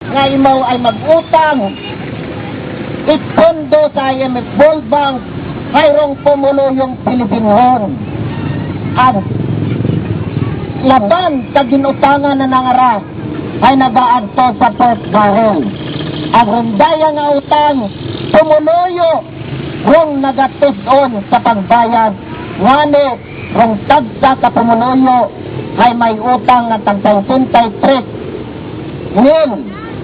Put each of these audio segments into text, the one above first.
nga imaw ay mag-utang itondo sa IMF World Bank hayrong pumulo yung Pilipinhon. At laban sa ginutangan na nangaras ay nagaadto sa Port Barrel. Ang rundaya nga utang pumuloyo rong nagatuson sa pagbayad. Ngani rong tagsa sa pumuloyo ay may utang nga tag 23 mil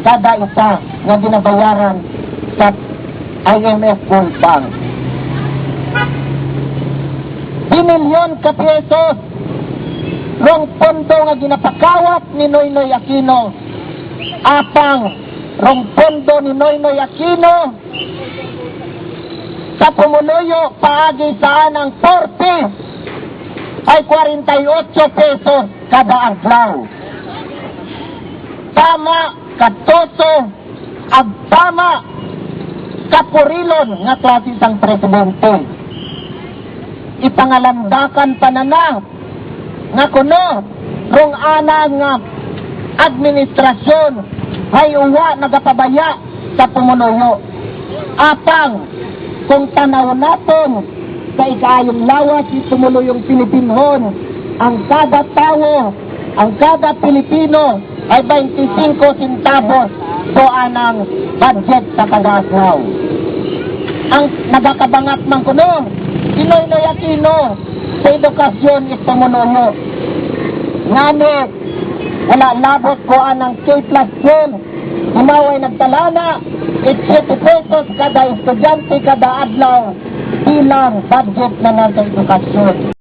kada isa nga ginabayaran sa IMF World Bank. 10 milyon ka pesos rong pondo nga ginapakawat ni Noynoy Aquino. Apang rong pondo ni Noynoy Aquino sa pumuloyo paagi saan ang 40 ay 48 pesos kada adlaw. Tama katoso ag tama kapurilon nga klase sang presidente. Ipangalandakan pa na nga kuno rong ana nga administrasyon ay uwa nagapabaya sa pumuloyo. Apang kung tanaw natin sa ikaayong lawas si tumuluyong Pilipinhon, ang kada tao, ang kada Pilipino ay 25 centavos so anang budget sa kada-adlaw. Ang nagakabangat man kuno si Noynoy Aquino sa edukasyon is pumuloyo. Ngani wala labot ko anang K+12 Himaway nagtalana, 80 pesos kada estudyante kada adlaw bilang budget na ng edukasyon.